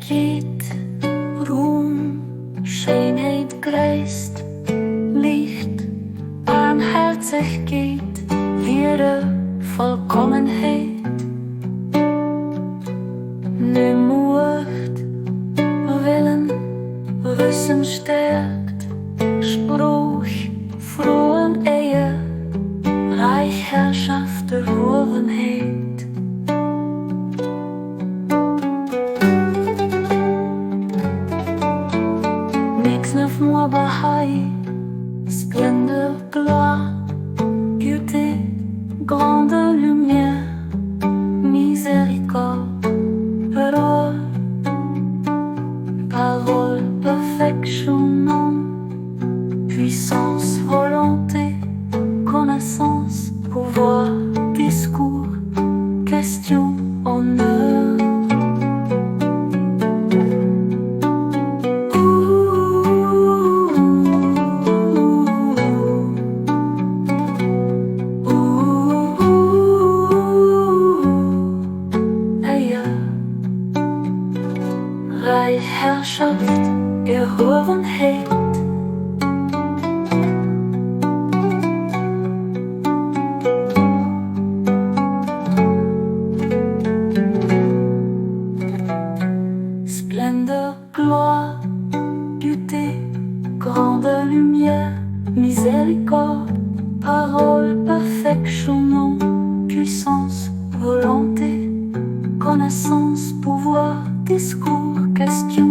Herrlechkeet, Ruhm, Schéinheet, Gréisst, Liicht, Baarmhäerzegkeet, Wierder, Vollkommenheet. Nimm, Muecht, Wëllen, Wëssen, Stäerkt, Sprooch, Froen, Éier, Räich, Herrschaft, Erhuewenheet. Dix-neuf mois Bahá'í, Splendeur, Gloire, Beauté, Grandeur, Lumière, Miséricorde, Paroles, perfection, Noms, Puissance, volonté, connaissance, pouvoir, discours, question, honneur. Éier, Räich, Herrschaft, Erhuewenheet. Splendeur, gloire, beauté, grandeur, lumière, miséricorde, paroles, perfection, nom, puissance, volonté, connaissance, pouvoir, discours, question.